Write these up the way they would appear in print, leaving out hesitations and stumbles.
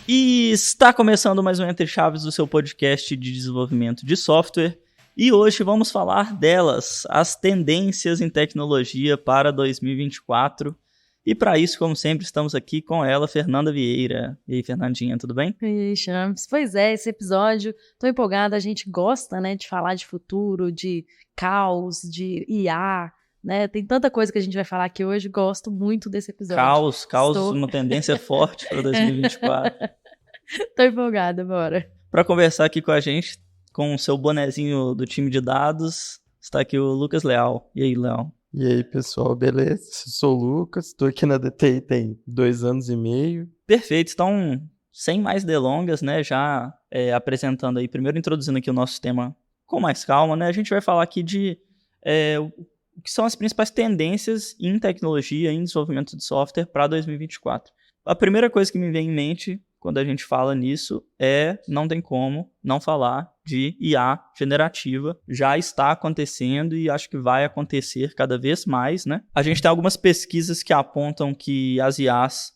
E está começando mais um Entre Chaves do seu podcast de desenvolvimento de software. E hoje vamos falar delas, as tendências em tecnologia para 2024. E para isso, como sempre, estamos aqui com ela, Fernanda Vieira. E aí, Fernandinha, tudo bem? E aí, Champs? Pois é, esse episódio, tô empolgada, a gente gosta, né, de falar de futuro, de caos, de IA, né, tem tanta coisa que a gente vai falar aqui hoje, gosto muito desse episódio. Caos, uma tendência forte para 2024. Tô empolgada, bora. Para conversar aqui com a gente, com o seu bonezinho do time de dados, está aqui o Lucas Leal. E aí, Leal? E aí, pessoal, beleza? Sou o Lucas, tô aqui na DTI tem 2 anos e meio. Perfeito, então, sem mais delongas, né, já apresentando aí, primeiro introduzindo aqui o nosso tema com mais calma, né, a gente vai falar aqui de o que são as principais tendências em tecnologia, em desenvolvimento de software para 2024. A primeira coisa que me vem em mente quando a gente fala nisso não tem como não falar de IA generativa. Já está acontecendo e acho que vai acontecer cada vez mais, né? A gente tem algumas pesquisas que apontam que as IAs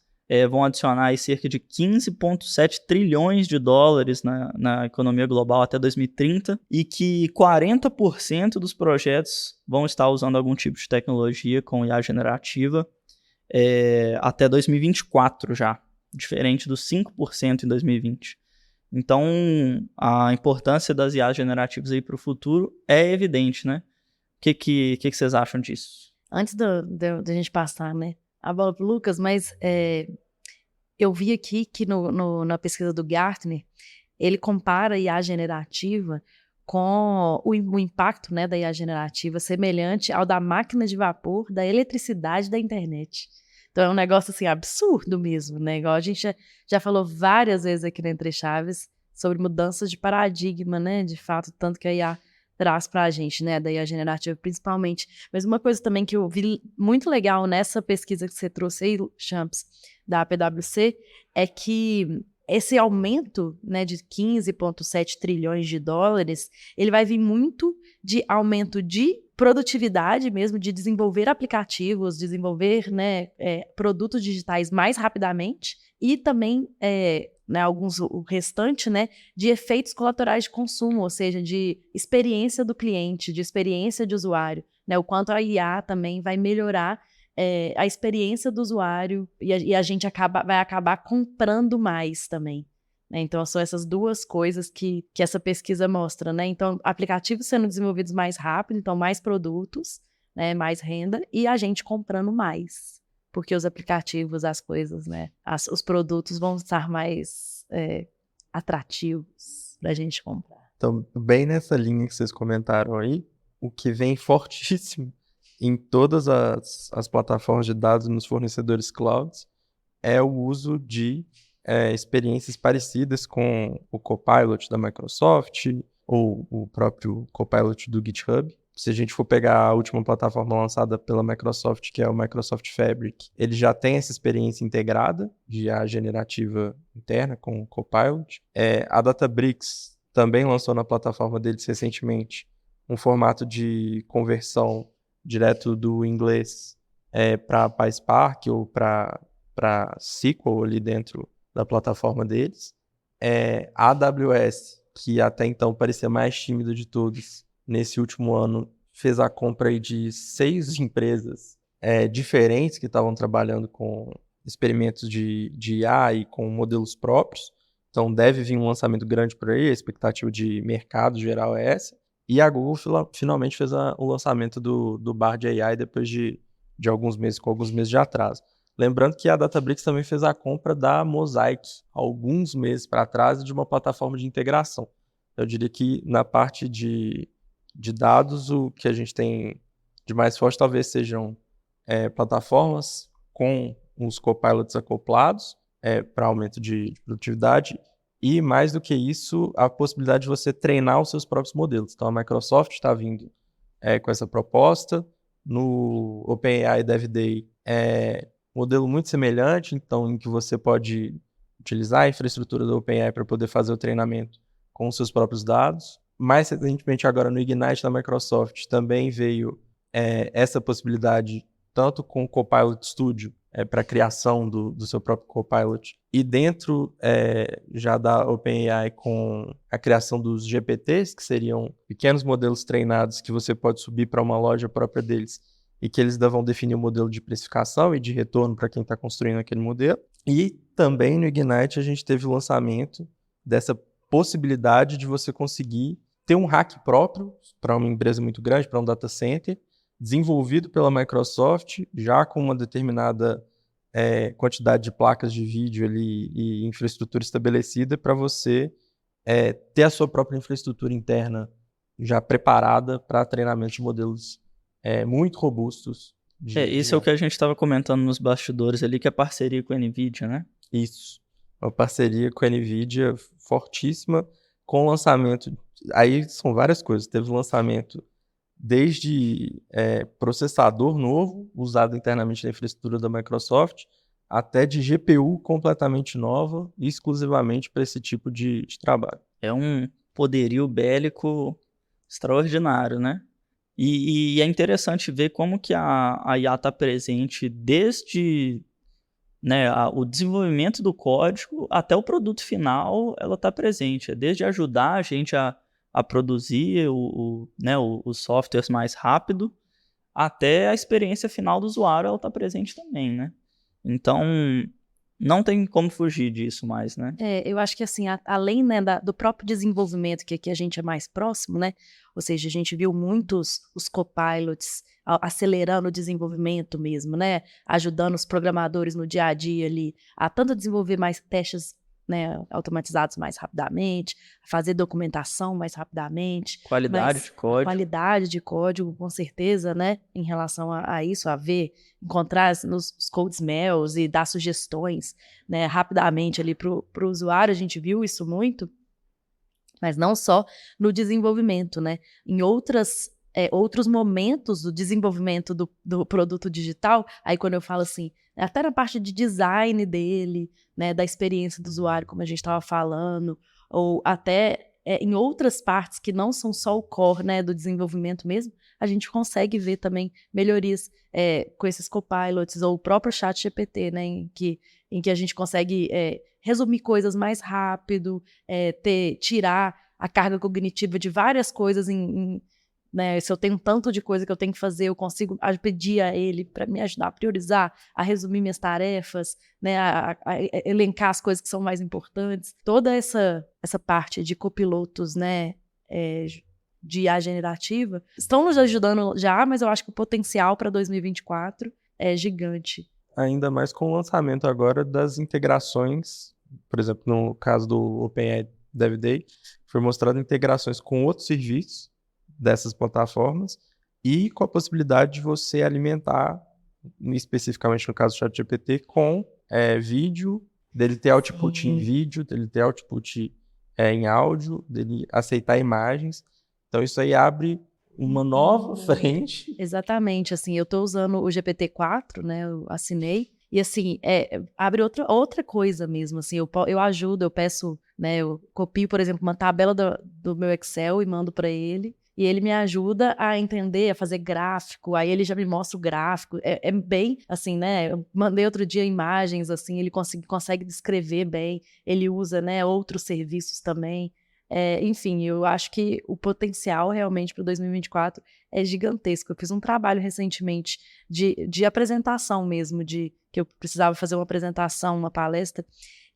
vão adicionar aí cerca de 15,7 trilhões de dólares na economia global até 2030 e que 40% dos projetos vão estar usando algum tipo de tecnologia com IA generativa até 2024 já. Diferente dos 5% em 2020. Então, a importância das IAs generativas aí para o futuro é evidente, né? O que vocês acham disso? Antes da gente passar, né, a bola pro Lucas, mas eu vi aqui que na pesquisa do Gartner, ele compara a IA generativa com o impacto, né, da IA generativa semelhante ao da máquina de vapor, da eletricidade, da internet. Então é um negócio assim absurdo mesmo, né? Igual a gente já falou várias vezes aqui no Entre Chaves sobre mudanças de paradigma, né? De fato, tanto que a IA traz pra gente, né? Da IA generativa principalmente. Mas uma coisa também que eu vi muito legal nessa pesquisa que você trouxe aí, Champs, da PwC, é que esse aumento, né, de 15,7 trilhões de dólares, ele vai vir muito de aumento de produtividade mesmo, de desenvolver aplicativos, desenvolver, né, produtos digitais mais rapidamente e também, né, o restante, né, de efeitos colaterais de consumo, ou seja, de experiência do cliente, de experiência de usuário, né, o quanto a IA também vai melhorar a experiência do usuário e a gente vai acabar comprando mais também. Né? Então, são essas duas coisas que essa pesquisa mostra. Né? Então, aplicativos sendo desenvolvidos mais rápido, então mais produtos, né? Mais renda, e a gente comprando mais. Porque os aplicativos, as coisas, né? Os produtos vão estar mais atrativos para a gente comprar. Então, bem nessa linha que vocês comentaram aí, o que vem fortíssimo em todas as plataformas de dados nos fornecedores clouds é o uso de experiências parecidas com o Copilot da Microsoft ou o próprio Copilot do GitHub. Se a gente for pegar a última plataforma lançada pela Microsoft, que é o Microsoft Fabric, ele já tem essa experiência integrada de IA generativa interna com o Copilot. A Databricks também lançou na plataforma deles recentemente um formato de conversão direto do inglês para PySpark ou para SQL ali dentro da plataforma deles. A AWS, que até então parecia mais tímida de todos, nesse último ano fez a compra aí de 6 empresas diferentes que estavam trabalhando com experimentos de IA e com modelos próprios. Então deve vir um lançamento grande por aí, a expectativa de mercado geral é essa. E a Google finalmente fez o lançamento do Bard AI depois de alguns meses, com alguns meses de atraso. Lembrando que a Databricks também fez a compra da Mosaic alguns meses para trás de uma plataforma de integração. Eu diria que na parte de dados, o que a gente tem de mais forte talvez sejam plataformas com os copilots acoplados para aumento de produtividade e, mais do que isso, a possibilidade de você treinar os seus próprios modelos. Então, a Microsoft está vindo com essa proposta. No OpenAI Dev Day modelo muito semelhante, então, em que você pode utilizar a infraestrutura do OpenAI para poder fazer o treinamento com os seus próprios dados. Mais recentemente, agora no Ignite da Microsoft, também veio essa possibilidade, tanto com o Copilot Studio para a criação do seu próprio Copilot. E dentro já da OpenAI com a criação dos GPTs, que seriam pequenos modelos treinados que você pode subir para uma loja própria deles e que eles vão definir o modelo de precificação e de retorno para quem está construindo aquele modelo. E também no Ignite a gente teve o lançamento dessa possibilidade de você conseguir ter um hack próprio para uma empresa muito grande, para um data center, desenvolvido pela Microsoft, já com uma determinada quantidade de placas de vídeo ali e infraestrutura estabelecida para você ter a sua própria infraestrutura interna já preparada para treinamento de modelos muito robustos. Isso é o que a gente estava comentando nos bastidores ali, que é a parceria com a NVIDIA, né? Isso. Uma parceria com a NVIDIA fortíssima, com o lançamento... Aí são várias coisas. Teve o lançamento desde processador novo, usado internamente na infraestrutura da Microsoft, até de GPU completamente nova, exclusivamente para esse tipo de trabalho. É um poderio bélico extraordinário, né? E é interessante ver como que a IA está presente desde, né, o desenvolvimento do código até o produto final, ela está presente. Desde ajudar a gente a produzir os softwares mais rápido, até a experiência final do usuário, ela está presente também, né? Então, não tem como fugir disso mais, né? Eu acho que assim, além, né, do próprio desenvolvimento, que aqui a gente é mais próximo, né? Ou seja, a gente viu muitos os copilots acelerando o desenvolvimento mesmo, né? Ajudando os programadores no dia a dia ali a tanto desenvolver mais testes, né, automatizados mais rapidamente, fazer documentação mais rapidamente. Qualidade de código. Qualidade de código, com certeza, né? Em relação a isso, encontrar nos code smells e dar sugestões, né, rapidamente ali para o usuário. A gente viu isso muito, mas não só no desenvolvimento, né? Em outros momentos do desenvolvimento do produto digital, aí quando eu falo assim, até na parte de design dele, né, da experiência do usuário, como a gente estava falando, ou até em outras partes que não são só o core, né, do desenvolvimento mesmo, a gente consegue ver também melhorias com esses copilots, ou o próprio chat GPT, né, em que a gente consegue resumir coisas mais rápido, tirar a carga cognitiva de várias coisas né, se eu tenho tanto de coisa que eu tenho que fazer, eu consigo pedir a ele para me ajudar a priorizar, a resumir minhas tarefas, né, a elencar as coisas que são mais importantes. Toda essa parte de copilotos, né, de IA generativa, estão nos ajudando já, mas eu acho que o potencial para 2024 é gigante. Ainda mais com o lançamento agora das integrações, por exemplo, no caso do OpenAI Dev Day, foi mostrado integrações com outros serviços dessas plataformas e com a possibilidade de você alimentar, especificamente no caso do ChatGPT, com vídeo, dele ter output em vídeo, dele ter output em áudio, dele aceitar imagens. Então isso aí abre uma nova frente. Exatamente, assim, eu estou usando o GPT-4, né, eu assinei, e assim, abre outra coisa mesmo, assim, eu ajudo, eu peço, né, eu copio, por exemplo, uma tabela do meu Excel e mando para ele, e ele me ajuda a entender, a fazer gráfico, aí ele já me mostra o gráfico, é bem, assim, né, eu mandei outro dia imagens, assim, ele consegue descrever bem, ele usa, né, outros serviços também. Enfim, eu acho que o potencial realmente para 2024 é gigantesco. Eu fiz um trabalho recentemente de apresentação mesmo, que eu precisava fazer uma apresentação, uma palestra.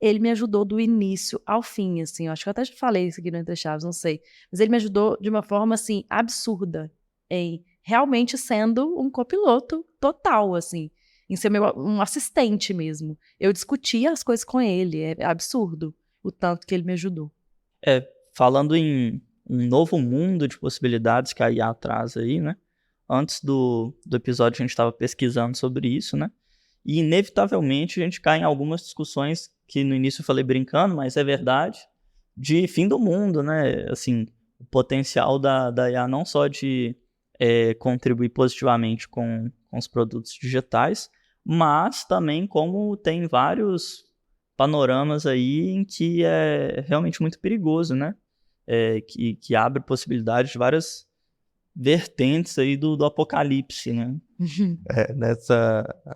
Ele me ajudou do início ao fim, assim. Eu acho que eu até já falei isso aqui no Entre Chaves, não sei. Mas ele me ajudou de uma forma, assim, absurda, em realmente sendo um copiloto total, assim, em ser um assistente mesmo. Eu discutia as coisas com ele, é absurdo o tanto que ele me ajudou. Falando em um novo mundo de possibilidades que a IA traz aí, né? Antes do episódio a gente estava pesquisando sobre isso, né? E inevitavelmente a gente cai em algumas discussões que no início eu falei brincando, mas é verdade, de fim do mundo, né? Assim, o potencial da IA não só de contribuir positivamente com os produtos digitais, mas também como tem vários panoramas aí em que é realmente muito perigoso, né? Que abre possibilidades de várias vertentes aí do apocalipse, né?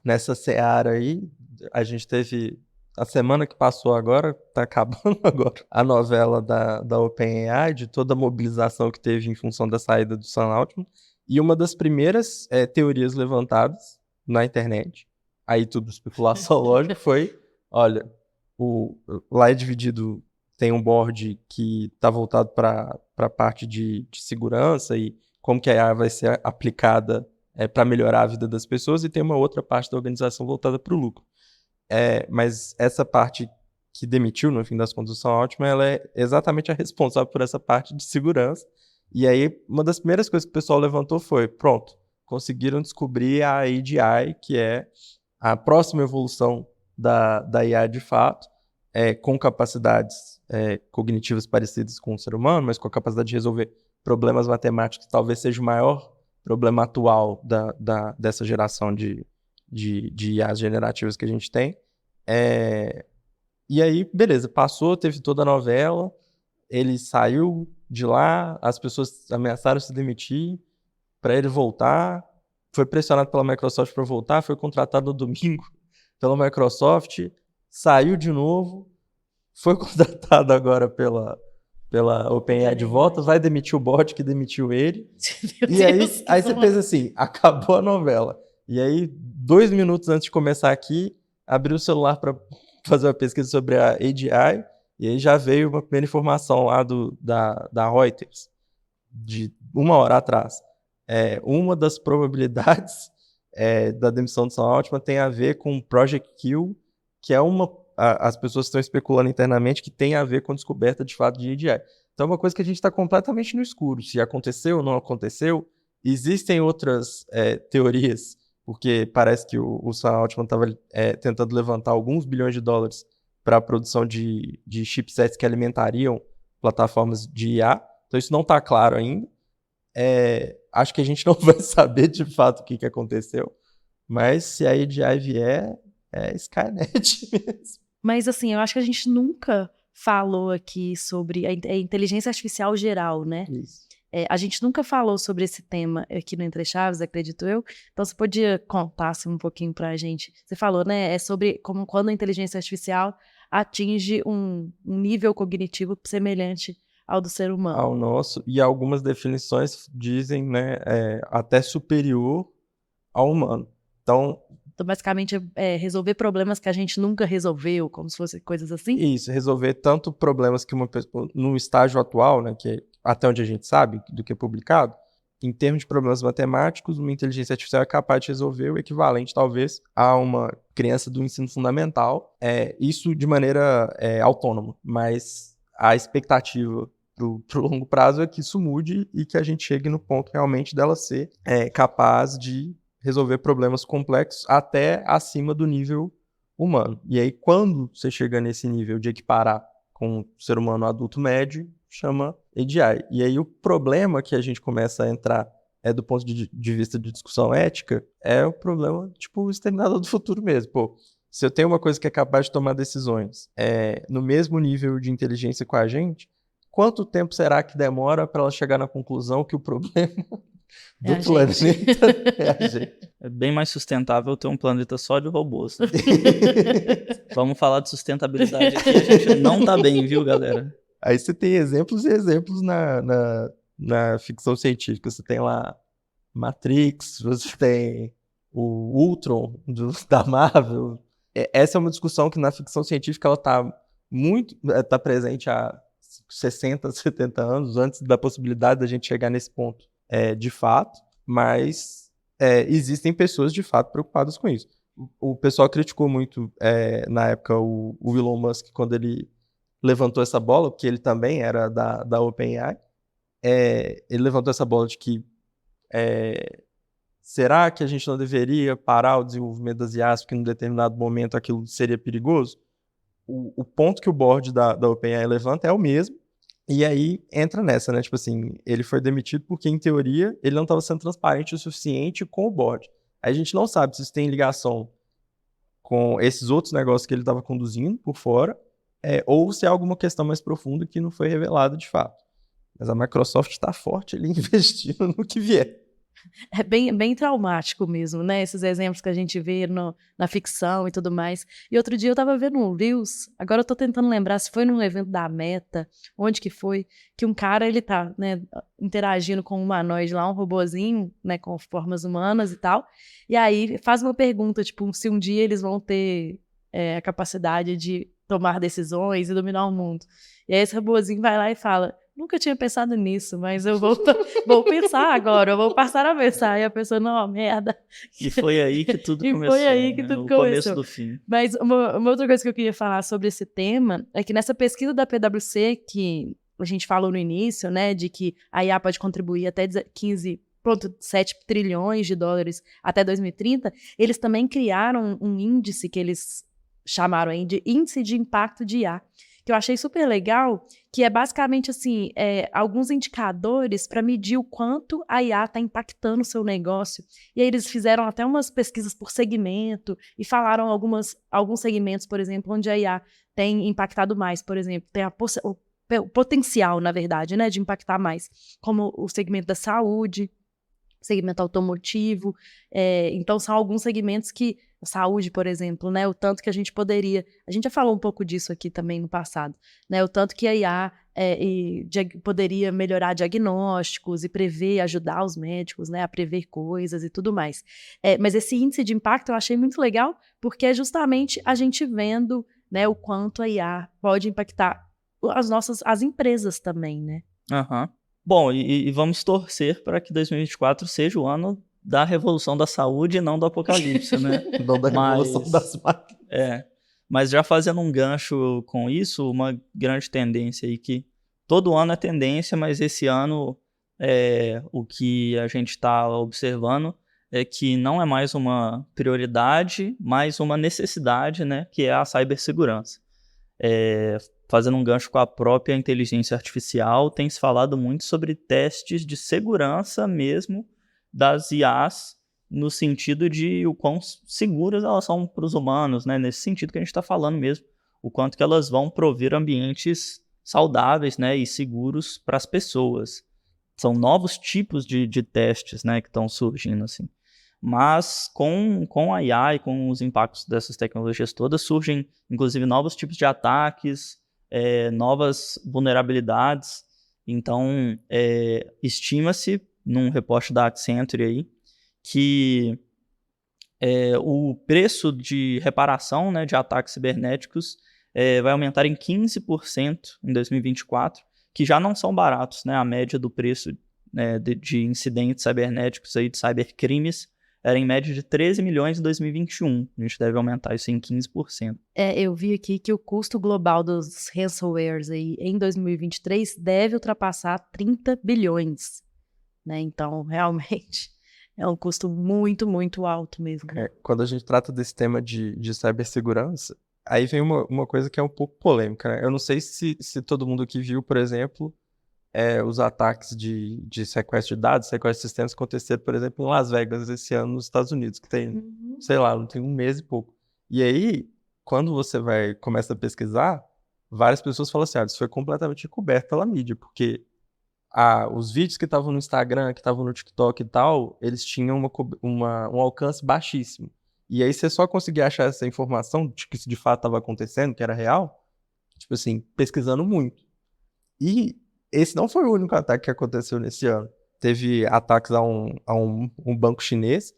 Nessa seara aí, a gente teve a semana que passou agora, tá acabando agora, a novela da OpenAI, de toda a mobilização que teve em função da saída do Sam Altman, e uma das primeiras teorias levantadas na internet, aí tudo especulação lógico, foi, olha, lá é dividido, tem um board que está voltado para a parte de segurança e como que a AI vai ser aplicada para melhorar a vida das pessoas, e tem uma outra parte da organização voltada para o lucro. Mas essa parte que demitiu, no fim das contas, o Sam Altman, ela é exatamente a responsável por essa parte de segurança. E aí, uma das primeiras coisas que o pessoal levantou foi, pronto, conseguiram descobrir a AGI, que é a próxima evolução da IA de fato, com capacidades cognitivas parecidas com o ser humano, mas com a capacidade de resolver problemas matemáticos, que talvez seja o maior problema atual dessa geração de IAs generativas que a gente tem. E aí, beleza, passou, teve toda a novela, ele saiu de lá, as pessoas ameaçaram se demitir para ele voltar, foi pressionado pela Microsoft para voltar, foi contratado no domingo pela Microsoft, saiu de novo, foi contratado agora pela OpenAI de volta, vai demitir o bot que demitiu ele. E aí você pensa assim, acabou a novela. E aí, 2 minutos antes de começar aqui, abri o celular para fazer uma pesquisa sobre a AGI, e aí já veio uma primeira informação lá da Reuters, de 1 hora atrás. Uma das probabilidades da demissão do Sam Altman tem a ver com Project Q, que é as pessoas estão especulando internamente que tem a ver com a descoberta de fato de AGI. Então é uma coisa que a gente está completamente no escuro. Se aconteceu ou não aconteceu, existem outras teorias, porque parece que o Sam Altman estava tentando levantar alguns bilhões de dólares para a produção de chipsets que alimentariam plataformas de IA. Então isso não está claro ainda. Acho que a gente não vai saber de fato o que aconteceu, mas se a AGI vier, é Skynet mesmo. Mas assim, eu acho que a gente nunca falou aqui sobre a inteligência artificial geral, né? Isso. A gente nunca falou sobre esse tema aqui no Entre Chaves, acredito eu. Então, você podia contar assim, um pouquinho pra gente? Você falou, né? É sobre como quando a inteligência artificial atinge um nível cognitivo semelhante ao do ser humano. Ao nosso, e algumas definições dizem, né, até superior ao humano. Então, basicamente, resolver problemas que a gente nunca resolveu, como se fossem coisas assim? Isso, resolver tanto problemas que uma pessoa, no estágio atual, né, que é até onde a gente sabe, do que é publicado, em termos de problemas matemáticos, uma inteligência artificial é capaz de resolver o equivalente, talvez, a uma criança do ensino fundamental, isso de maneira autônoma, mas a expectativa pro longo prazo é que isso mude e que a gente chegue no ponto realmente dela ser capaz de resolver problemas complexos até acima do nível humano. E aí, quando você chega nesse nível de equiparar com o ser humano adulto médio, chama AGI. E aí, o problema que a gente começa a entrar do ponto de vista de discussão ética, é o problema, tipo, o Exterminador do Futuro mesmo. Pô, se eu tenho uma coisa que é capaz de tomar decisões no mesmo nível de inteligência com a gente, quanto tempo será que demora para ela chegar na conclusão que o problema do planeta é a gente? É bem mais sustentável ter um planeta só de robôs, né? Vamos falar de sustentabilidade aqui, a gente não tá bem, viu, galera? Aí você tem exemplos e exemplos na ficção científica. Você tem lá Matrix, você tem o Ultron da Marvel. Essa é uma discussão que na ficção científica ela tá presente há 60, 70 anos, antes da possibilidade da gente chegar nesse ponto de fato, mas existem pessoas de fato preocupadas com isso. O pessoal criticou muito na época o Elon Musk quando ele levantou essa bola, porque ele também era da OpenAI. Ele levantou essa bola de que será que a gente não deveria parar o desenvolvimento das IAs porque em um determinado momento aquilo seria perigoso? O ponto que o board da OpenAI levanta é o mesmo, e aí entra nessa, né? Tipo assim, ele foi demitido porque, em teoria, ele não estava sendo transparente o suficiente com o board. Aí a gente não sabe se isso tem ligação com esses outros negócios que ele estava conduzindo por fora, ou se é alguma questão mais profunda que não foi revelada de fato. Mas a Microsoft está forte ali investindo no que vier. É bem traumático mesmo, né? Esses exemplos que a gente vê na ficção e tudo mais. E outro dia eu tava vendo um Reels, agora eu tô tentando lembrar se foi num evento da Meta, onde que foi, que um cara, ele tá, né, interagindo com um humanoide lá, um robozinho, né, com formas humanas e tal, e aí faz uma pergunta, tipo, se um dia eles vão ter a capacidade de tomar decisões e dominar o mundo. E aí esse robozinho vai lá e fala: nunca tinha pensado nisso, mas eu vou pensar agora, eu vou passar a pensar. E a pessoa, não, merda. E foi aí que tudo E começou. foi aí que né? tudo O começou. começo do fim. Mas uma outra coisa que eu queria falar sobre esse tema é que nessa pesquisa da PwC, que a gente falou no início, né, de que a IA pode contribuir até 15,7 trilhões de dólares até 2030, eles também criaram um índice que eles chamaram aí de Índice de Impacto de IA, que eu achei super legal, que é basicamente assim, alguns indicadores para medir o quanto a IA está impactando o seu negócio. E aí eles fizeram até umas pesquisas por segmento e falaram alguns segmentos, por exemplo, onde a IA tem impactado mais, por exemplo, tem o potencial, na verdade, né, de impactar mais, como o segmento da saúde, segmento automotivo. Então são alguns segmentos que saúde, por exemplo, né, o tanto que a gente já falou um pouco disso aqui também no passado, né, o tanto que a IA poderia melhorar diagnósticos e ajudar os médicos, né, a prever coisas e tudo mais. Mas esse índice de impacto eu achei muito legal, porque é justamente a gente vendo, né, o quanto a IA pode impactar as empresas também, né? Uhum. Bom, e vamos torcer para que 2024 seja o ano da revolução da saúde e não do apocalipse, né? Não da revolução das máquinas. Mas já fazendo um gancho com isso, uma grande tendência aí que todo ano é tendência, mas esse ano o que a gente está observando é que não é mais uma prioridade, mas uma necessidade, né? Que é a cibersegurança. Fazendo um gancho com a própria inteligência artificial, tem se falado muito sobre testes de segurança mesmo das IAs, no sentido de o quão seguras elas são para os humanos, né? Nesse sentido que a gente está falando mesmo, o quanto que elas vão prover ambientes saudáveis, né, e seguros para as pessoas. São novos tipos de testes, né, que estão surgindo, assim. Mas com a IA e com os impactos dessas tecnologias todas, surgem, inclusive, novos tipos de ataques, novas vulnerabilidades. Então, estima-se, num reporte da Accenture aí, que o preço de reparação, né, de ataques cibernéticos vai aumentar em 15% em 2024, que já não são baratos, né? A média do preço de incidentes cibernéticos, aí, de cybercrimes, era em média de 13 milhões em 2021. A gente deve aumentar isso em 15%. Eu vi aqui que o custo global dos ransomwares aí, em 2023 deve ultrapassar 30 bilhões. Né? Então, realmente, é um custo muito, muito alto mesmo. Quando a gente trata desse tema de cibersegurança, aí vem uma coisa que é um pouco polêmica, né? Eu não sei se todo mundo aqui viu, por exemplo, os ataques de sequestro de dados, sequestro de sistemas aconteceram, por exemplo, em Las Vegas esse ano nos Estados Unidos, que tem, sei lá, não tem um mês e pouco. E aí, quando você começa a pesquisar, várias pessoas falam assim, isso foi completamente encoberto pela mídia, porque os vídeos que estavam no Instagram, que estavam no TikTok e tal, eles tinham um alcance baixíssimo. E aí você só conseguia achar essa informação de que isso de fato estava acontecendo, que era real, tipo assim, pesquisando muito. E esse não foi o único ataque que aconteceu nesse ano. Teve ataques a um banco chinês,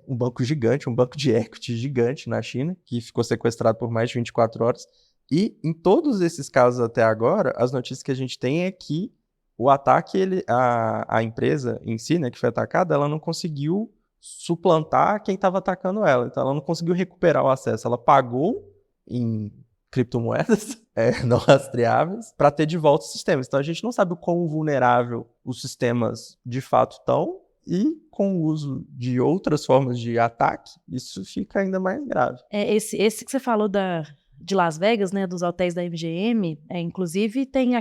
um banco gigante, um banco de equity gigante na China, que ficou sequestrado por mais de 24 horas. E em todos esses casos até agora, as notícias que a gente tem é que o ataque, a empresa em si, né, que foi atacada, ela não conseguiu suplantar quem estava atacando ela. Então ela não conseguiu recuperar o acesso. Ela pagou em criptomoedas não rastreáveis para ter de volta os sistemas. Então a gente não sabe o quão vulnerável os sistemas de fato estão, e com o uso de outras formas de ataque, isso fica ainda mais grave. Esse que você falou de Las Vegas, né, dos hotéis da MGM, inclusive tem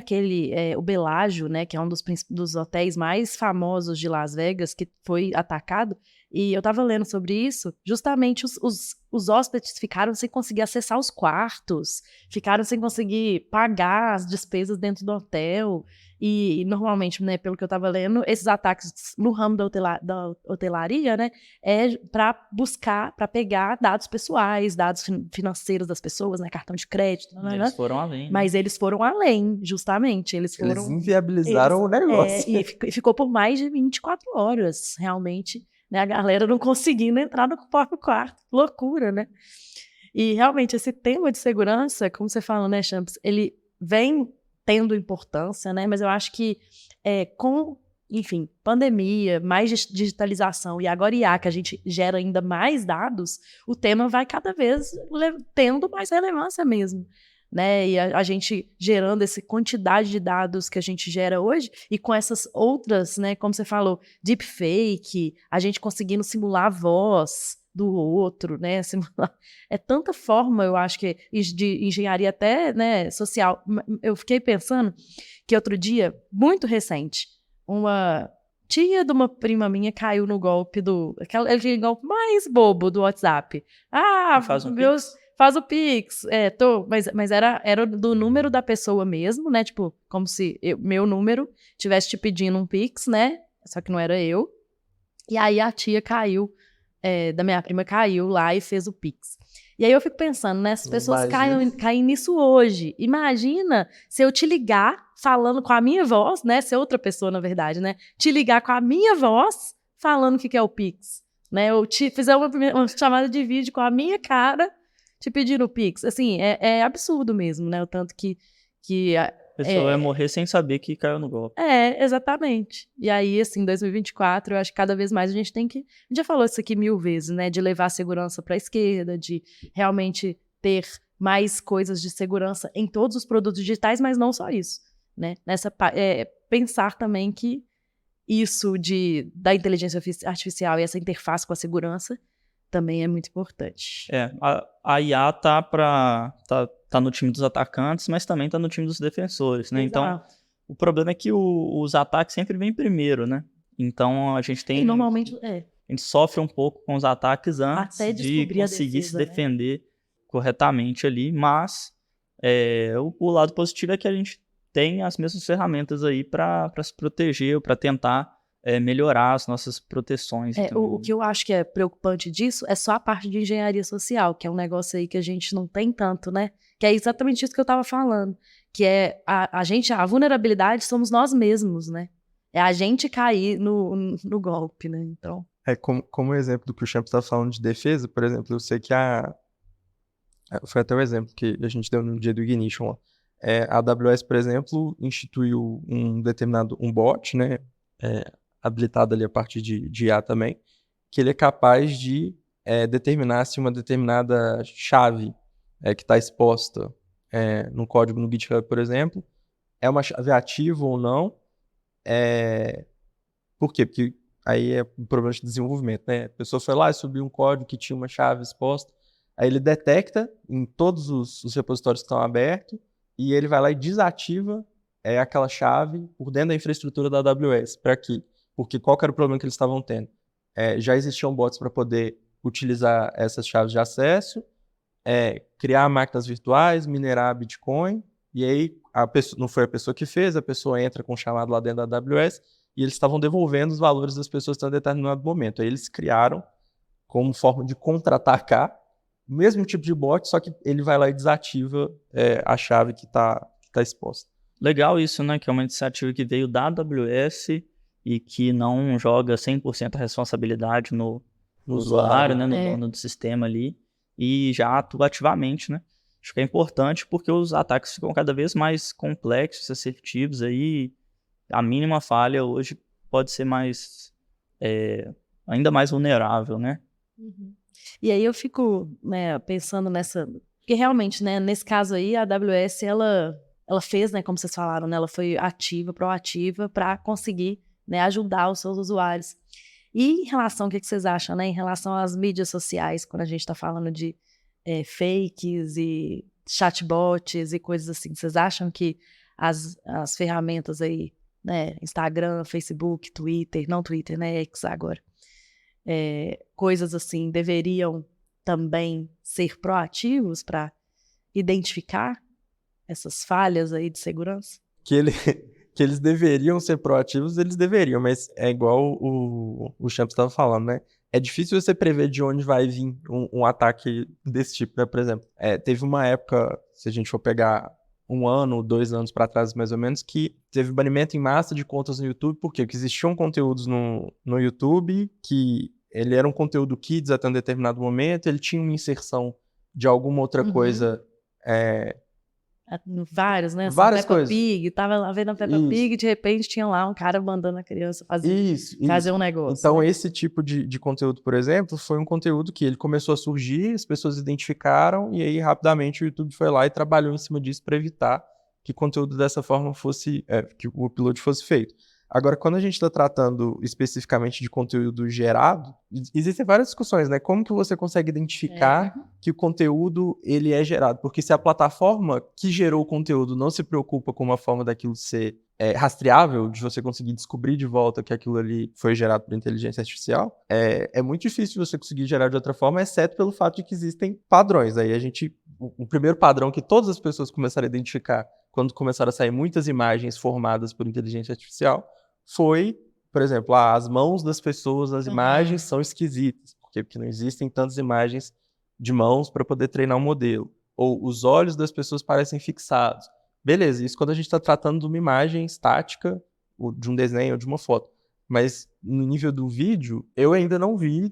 o Bellagio, né, que é um dos hotéis mais famosos de Las Vegas, que foi atacado, E eu tava lendo sobre isso, justamente os hóspedes ficaram sem conseguir acessar os quartos, ficaram sem conseguir pagar as despesas dentro do hotel. E normalmente, né, pelo que eu tava lendo, esses ataques no ramo da hotelaria, né, é para buscar, para pegar dados pessoais, dados financeiros das pessoas, né, cartão de crédito, Eles foram além, né? Mas eles foram além, justamente. Eles inviabilizaram o negócio. E ficou por mais de 24 horas, realmente, né, a galera não conseguindo entrar no próprio quarto. Loucura, né? E realmente esse tema de segurança, como você fala, né, Champs, ele vem tendo importância, né? Mas eu acho que com, enfim, pandemia, mais digitalização e agora IA, que a gente gera ainda mais dados, o tema vai cada vez tendo mais relevância mesmo, né? E a gente gerando essa quantidade de dados que a gente gera hoje e com essas outras, né, como você falou, deepfake, a gente conseguindo simular a voz do outro, né? É tanta forma, eu acho que de engenharia até, né, social. Eu fiquei pensando que outro dia, muito recente, uma tia de uma prima minha caiu no golpe aquele golpe mais bobo do WhatsApp. Faz o Pix. Mas era do número da pessoa mesmo, né? Tipo, como se meu número tivesse te pedindo um Pix, né? Só que não era eu. E aí a tia caiu, da minha prima caiu lá e fez o Pix. E aí eu fico pensando, né? As pessoas caem nisso hoje. Imagina se eu te ligar falando com a minha voz, né? Ser outra pessoa, na verdade, né? Te ligar com a minha voz falando o que é o Pix, né? Ou te fizer uma chamada de vídeo com a minha cara te pedindo o Pix. Assim, é absurdo mesmo, né? O tanto que a pessoa vai morrer sem saber que caiu no golpe. Exatamente. E aí, assim, em 2024, eu acho que cada vez mais a gente tem que... A gente já falou isso aqui 1000 vezes, né? De levar a segurança para a esquerda, de realmente ter mais coisas de segurança em todos os produtos digitais, mas não só isso, né? Pensar também que isso da inteligência artificial e essa interface com a segurança também é muito importante. A IA tá no time dos atacantes, mas também tá no time dos defensores, né? Exato. Então, o problema é que os ataques sempre vêm primeiro, né? Então, a gente tem... E normalmente, A gente sofre um pouco com os ataques antes até de conseguir defesa, se defender, né, corretamente ali, mas o lado positivo é que a gente tem as mesmas ferramentas aí para se proteger, ou para tentar melhorar as nossas proteções. O que eu acho que é preocupante disso é só a parte de engenharia social, que é um negócio aí que a gente não tem tanto, né? Que é exatamente isso que eu estava falando, que é a vulnerabilidade somos nós mesmos, né? É a gente cair no golpe, né? Então... Como exemplo do que o Champs está falando de defesa, por exemplo, eu sei que foi até o exemplo que a gente deu no dia do Ignition lá. A AWS, por exemplo, instituiu um bot, né? Habilitado ali a partir de IA também, que ele é capaz de determinar se uma determinada chave que está exposta no código no GitHub, por exemplo, é uma chave ativa ou não. Por quê? Porque aí é um problema de desenvolvimento, né? A pessoa foi lá e subiu um código que tinha uma chave exposta, aí ele detecta em todos os repositórios que estão abertos e ele vai lá e desativa aquela chave por dentro da infraestrutura da AWS. Para quê? Porque qual que era o problema que eles estavam tendo? Já existiam bots para poder utilizar essas chaves de acesso, criar máquinas virtuais, minerar Bitcoin, e aí não foi a pessoa que fez, a pessoa entra com um chamado lá dentro da AWS, e eles estavam devolvendo os valores das pessoas em um determinado momento. Aí eles criaram, como forma de contra-atacar, o mesmo tipo de bot, só que ele vai lá e desativa a chave que tá exposta. Legal isso, né? Que é uma iniciativa que veio da AWS e que não joga 100% a responsabilidade no usuário, né? No dono do sistema ali. E já atua ativamente, né? Acho que é importante porque os ataques ficam cada vez mais complexos, assertivos aí. A mínima falha hoje pode ser ainda mais vulnerável, né? Uhum. E aí eu fico, né, pensando nessa... Porque realmente, né, nesse caso aí, a AWS, ela fez, né, como vocês falaram, né, ela foi proativa para conseguir, né, ajudar os seus usuários. E em relação, o que vocês acham, né, em relação às mídias sociais, quando a gente está falando de fakes e chatbots e coisas assim, vocês acham que as ferramentas aí, né, Instagram, Facebook, Twitter, não Twitter, né, X agora, coisas assim deveriam também ser proativos para identificar essas falhas aí de segurança? Que eles deveriam ser proativos, eles deveriam, mas é igual o Champs estava falando, né? É difícil você prever de onde vai vir um ataque desse tipo, né? Por exemplo, teve uma época, se a gente for pegar 1 ano, 2 anos para trás, mais ou menos, que teve banimento em massa de contas no YouTube, por quê? Porque existiam conteúdos no YouTube que ele era um conteúdo kids até um determinado momento, ele tinha uma inserção de alguma outra coisa. Vários, né? Assim, Várias Peppa coisas. Pig, tava lá vendo a Peppa Isso. Pig e de repente tinha lá um cara mandando a criança fazer um negócio. Então, né? esse tipo de conteúdo, por exemplo, foi um conteúdo que ele começou a surgir, as pessoas identificaram, e aí rapidamente o YouTube foi lá e trabalhou em cima disso para evitar que conteúdo dessa forma fosse, que o upload fosse feito. Agora, quando a gente está tratando especificamente de conteúdo gerado, existem várias discussões, né? Como que você consegue identificar que o conteúdo ele é gerado? Porque se a plataforma que gerou o conteúdo não se preocupa com uma forma daquilo ser rastreável, de você conseguir descobrir de volta que aquilo ali foi gerado por inteligência artificial, é muito difícil você conseguir gerar de outra forma, exceto pelo fato de que existem padrões. Aí o primeiro padrão que todas as pessoas começaram a identificar quando começaram a sair muitas imagens formadas por inteligência artificial foi, por exemplo, as mãos das pessoas nas imagens são esquisitas, porque não existem tantas imagens de mãos para poder treinar um modelo. Ou os olhos das pessoas parecem fixados. Beleza, isso quando a gente está tratando de uma imagem estática, ou de um desenho ou de uma foto. Mas no nível do vídeo, eu ainda não vi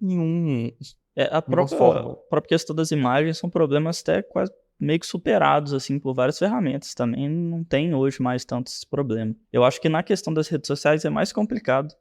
A própria questão das imagens são problemas até quase meio que superados assim por várias ferramentas também. Não tem hoje mais tanto esse problema. Eu acho que na questão das redes sociais é mais complicado,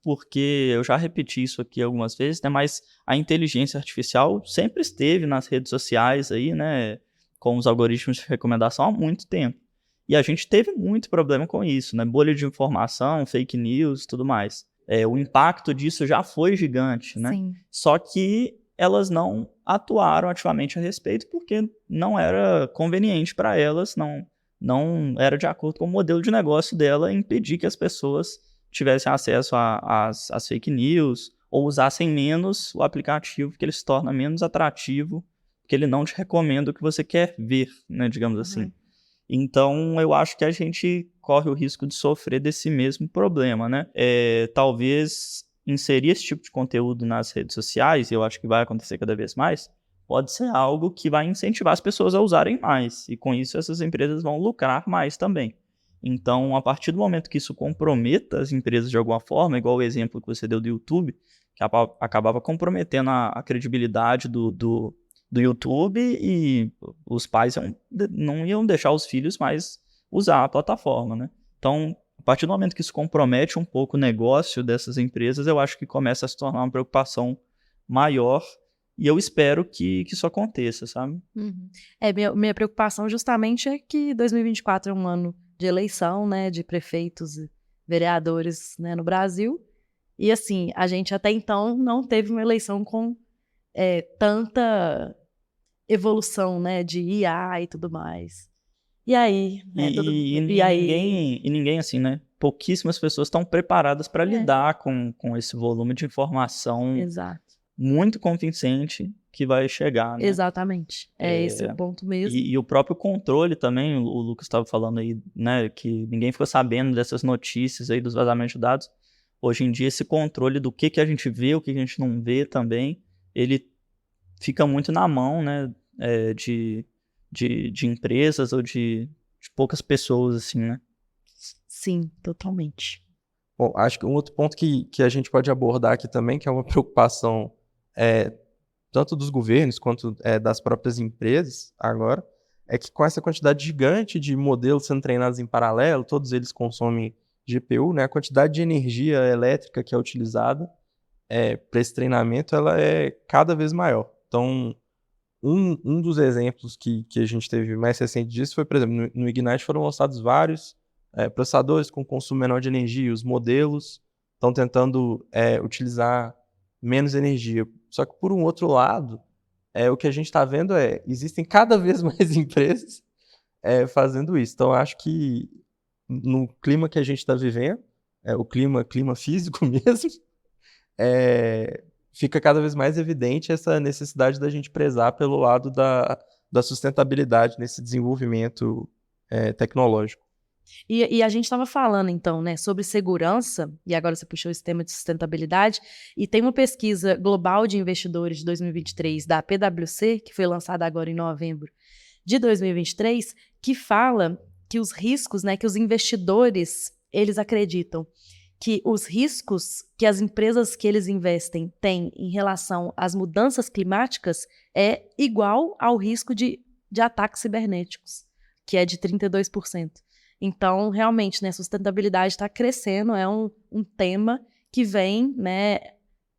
porque eu já repeti isso aqui algumas vezes, né? Mas a inteligência artificial sempre esteve nas redes sociais aí, né? Com os algoritmos de recomendação há muito tempo. E a gente teve muito problema com isso, né? Bolha de informação, fake news e tudo mais. O impacto disso já foi gigante, né? Sim. Só que elas não atuaram ativamente a respeito porque não era conveniente para elas, não era de acordo com o modelo de negócio dela impedir que as pessoas tivessem acesso às fake news ou usassem menos o aplicativo, que ele se torna menos atrativo, porque ele não te recomenda o que você quer ver, né, digamos assim. Então, eu acho que a gente corre o risco de sofrer desse mesmo problema, né? Talvez inserir esse tipo de conteúdo nas redes sociais, e eu acho que vai acontecer cada vez mais, pode ser algo que vai incentivar as pessoas a usarem mais, e com isso essas empresas vão lucrar mais também. Então, a partir do momento que isso comprometa as empresas de alguma forma, igual o exemplo que você deu do YouTube, que acabava comprometendo a credibilidade do YouTube, e os pais não iam deixar os filhos mais usar a plataforma, né? Então, a partir do momento que isso compromete um pouco o negócio dessas empresas, eu acho que começa a se tornar uma preocupação maior, e eu espero que isso aconteça, sabe? Minha preocupação justamente é que 2024 é um ano de eleição, né, de prefeitos e vereadores, né, no Brasil, e assim, a gente até então não teve uma eleição com tanta evolução, né, de IA e tudo mais. E aí, né, ninguém assim, né? Pouquíssimas pessoas estão preparadas para lidar com esse volume de informação muito convincente que vai chegar, né? Exatamente. Esse o ponto mesmo. E o próprio controle também, o Lucas estava falando aí, né, que ninguém ficou sabendo dessas notícias aí dos vazamentos de dados. Hoje em dia, esse controle do que a gente vê, o que a gente não vê também, ele fica muito na mão, né, de empresas ou de poucas pessoas, assim, né? Sim, totalmente. Bom, acho que um outro ponto que a gente pode abordar aqui também, que é uma preocupação tanto dos governos quanto das próprias empresas agora, é que com essa quantidade gigante de modelos sendo treinados em paralelo, todos eles consomem GPU, né? A quantidade de energia elétrica que é utilizada para esse treinamento, ela é cada vez maior. Então, um dos exemplos que a gente teve mais recente disso foi, por exemplo, no Ignite foram lançados vários processadores com consumo menor de energia. Os modelos estão tentando utilizar menos energia. Só que, por um outro lado, o que a gente está vendo existem cada vez mais empresas fazendo isso. Então, acho que no clima que a gente está vivendo, o clima físico mesmo, fica cada vez mais evidente essa necessidade da gente prezar pelo lado da sustentabilidade nesse desenvolvimento tecnológico. E a gente estava falando, então, né, sobre segurança, e agora você puxou esse tema de sustentabilidade, e tem uma pesquisa global de investidores de 2023 da PwC, que foi lançada agora em novembro de 2023, que fala que os riscos, né, que os investidores, eles acreditam que os riscos que as empresas que eles investem têm em relação às mudanças climáticas é igual ao risco de ataques cibernéticos, que é de 32%. Então, realmente, né, sustentabilidade está crescendo, é um tema que vem, né,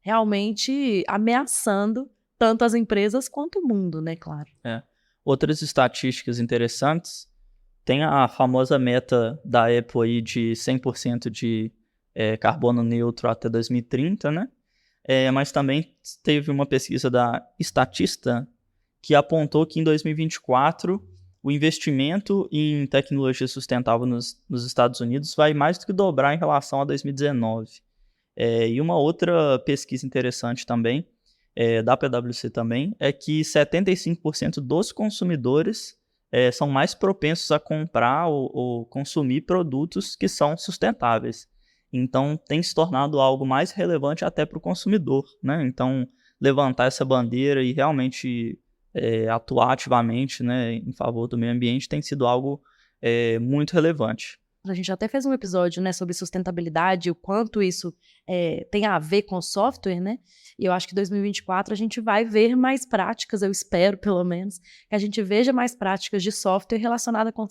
realmente ameaçando tanto as empresas quanto o mundo, né, claro. Outras estatísticas interessantes, tem a famosa meta da Apple aí de 100% de carbono neutro até 2030, né? Mas também teve uma pesquisa da Statista que apontou que em 2024 o investimento em tecnologia sustentável nos Estados Unidos vai mais do que dobrar em relação a 2019. E uma outra pesquisa interessante também, da PwC também, é que 75% dos consumidores são mais propensos a comprar ou consumir produtos que são sustentáveis. Então, tem se tornado algo mais relevante até para o consumidor, né? Então, levantar essa bandeira e realmente atuar ativamente, né, em favor do meio ambiente tem sido algo muito relevante. A gente até fez um episódio, né, sobre sustentabilidade, o quanto isso tem a ver com software, né? E eu acho que em 2024 a gente vai ver mais práticas, eu espero, pelo menos, que a gente veja mais práticas de software relacionadas com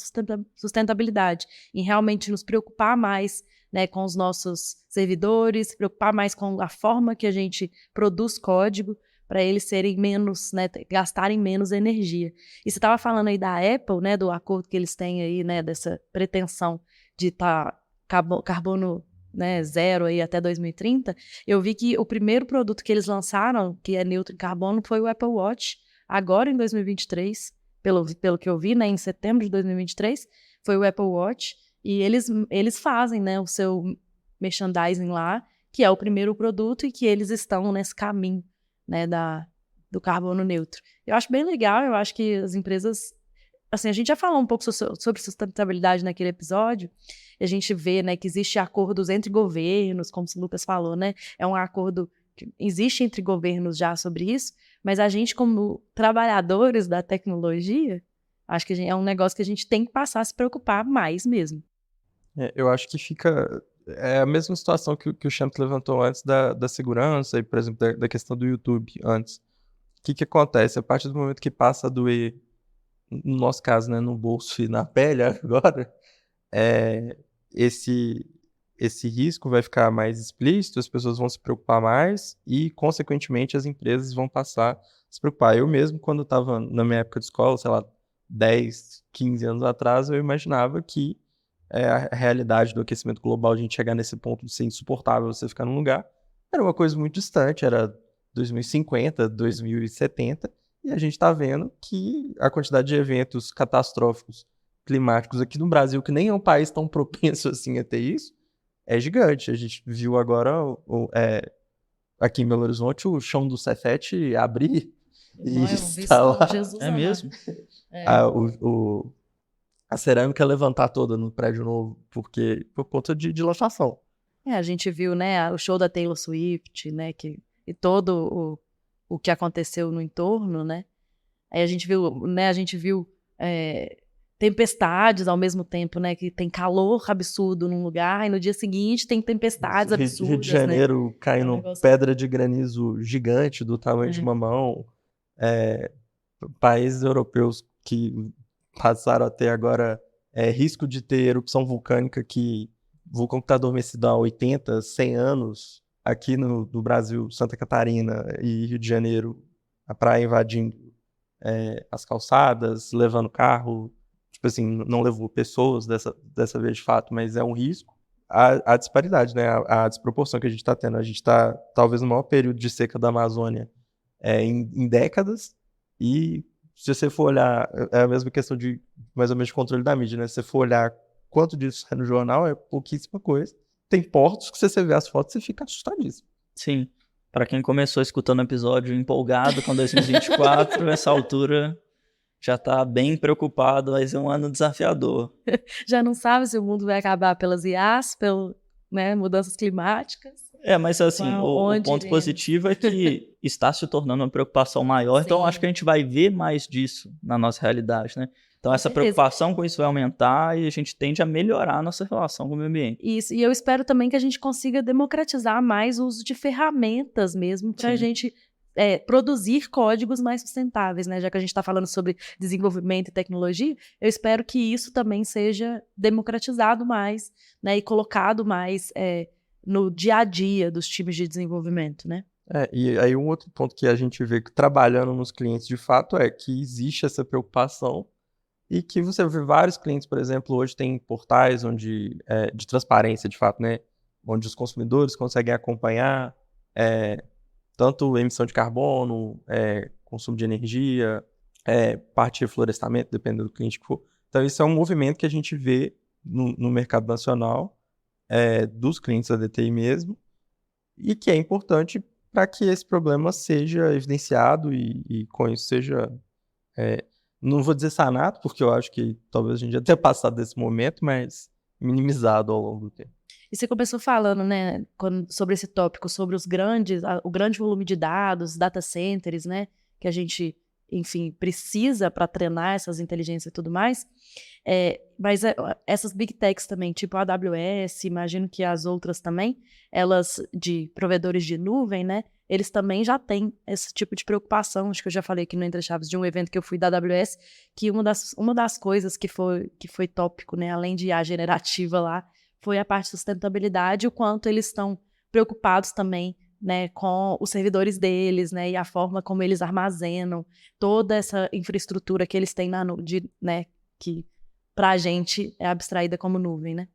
sustentabilidade, em realmente nos preocupar mais, né, com os nossos servidores, se preocupar mais com a forma que a gente produz código, para eles serem menos, né, gastarem menos energia. E você estava falando aí da Apple, né, do acordo que eles têm aí, né, dessa pretensão de estar carbono, né, zero aí até 2030. Eu vi que o primeiro produto que eles lançaram, que é neutro em carbono, foi o Apple Watch, agora em 2023, pelo que eu vi, né, em setembro de 2023, foi o Apple Watch, e eles fazem, né, o seu merchandising lá, que é o primeiro produto e que eles estão nesse caminho, né, do carbono neutro. Eu acho bem legal, eu acho que as empresas, assim, a gente já falou um pouco sobre sustentabilidade naquele episódio, e a gente vê, né, que existe acordos entre governos, como o Lucas falou, né, é um acordo que existe entre governos já sobre isso, mas a gente, como trabalhadores da tecnologia, acho que é um negócio que a gente tem que passar a se preocupar mais mesmo. Eu acho que fica... É a mesma situação que o Champ levantou antes da segurança e, por exemplo, da questão do YouTube antes. O que acontece? A partir do momento que passa a doer, no nosso caso, né, no bolso e na pele agora, esse risco vai ficar mais explícito, as pessoas vão se preocupar mais e, consequentemente, as empresas vão passar a se preocupar. Eu mesmo, quando estava na minha época de escola, sei lá, 10, 15 anos atrás, eu imaginava que a realidade do aquecimento global, a gente chegar nesse ponto de ser insuportável você ficar num lugar, era uma coisa muito distante, era 2050, 2070, e a gente está vendo que a quantidade de eventos catastróficos climáticos aqui no Brasil, que nem é um país tão propenso assim a ter isso, é gigante. A gente viu agora aqui em Belo Horizonte o chão do Cefete abrir e está lá. É mesmo? A cerâmica levantar toda no prédio novo, por conta de dilatação. A gente viu, né, o show da Taylor Swift, né, e todo o que aconteceu no entorno, né? Aí a gente viu tempestades ao mesmo tempo, né, que tem calor absurdo num lugar, e no dia seguinte tem tempestades absurdas, Rio de Janeiro, né? caindo pedra de granizo gigante do tamanho de uma mão. Países europeus que passaram a ter agora risco de ter erupção vulcânica, que vulcão que está adormecido há 80, 100 anos, aqui no Brasil, Santa Catarina e Rio de Janeiro, a praia invadindo as calçadas, levando carro, tipo assim, não levou pessoas dessa vez de fato, mas é um risco. A disparidade, né? A desproporção que a gente está tendo. A gente está talvez no maior período de seca da Amazônia em décadas, e se você for olhar, é a mesma questão de mais ou menos de controle da mídia, né? Se você for olhar quanto disso sai no jornal, é pouquíssima coisa. Tem portos que você vê as fotos e você fica assustadíssimo. Sim. Para quem começou escutando o episódio empolgado com 2024, essa altura já está bem preocupado, vai ser um ano desafiador. Já não sabe se o mundo vai acabar pelas IAs, né, mudanças climáticas. Mas assim, o ponto positivo é que está se tornando uma preocupação maior, então acho que a gente vai ver mais disso na nossa realidade, né? Então essa preocupação com isso vai aumentar e a gente tende a melhorar a nossa relação com o meio ambiente. Isso, e eu espero também que a gente consiga democratizar mais o uso de ferramentas mesmo para a gente produzir códigos mais sustentáveis, né? Já que a gente está falando sobre desenvolvimento e tecnologia, eu espero que isso também seja democratizado mais, né? E colocado mais no dia a dia dos times de desenvolvimento, né? E aí um outro ponto que a gente vê que trabalhando nos clientes de fato é que existe essa preocupação e que você vê vários clientes, por exemplo, hoje tem portais onde, de transparência de fato, né? Onde os consumidores conseguem acompanhar tanto emissão de carbono, consumo de energia, parte de reflorestamento, dependendo do cliente que for. Então, isso é um movimento que a gente vê no mercado nacional, dos clientes da DTI mesmo, e que é importante para que esse problema seja evidenciado e com isso seja, não vou dizer sanado, porque eu acho que talvez a gente já tenha passado desse momento, mas minimizado ao longo do tempo. E você começou falando, né, sobre esse tópico, sobre o grande volume de dados, data centers, né, que a gente, enfim, precisa para treinar essas inteligências e tudo mais. Mas essas big techs também, tipo a AWS, imagino que as outras também, elas de provedores de nuvem, né, eles também já têm esse tipo de preocupação. Acho que eu já falei aqui no Entre Chaves de um evento que eu fui da AWS, que uma das coisas que foi tópico, né, além de IA generativa lá, foi a parte de sustentabilidade, o quanto eles estão preocupados também, né, com os servidores deles, né, e a forma como eles armazenam toda essa infraestrutura que eles têm na nuvem, né, que para a gente é abstraída como nuvem, né?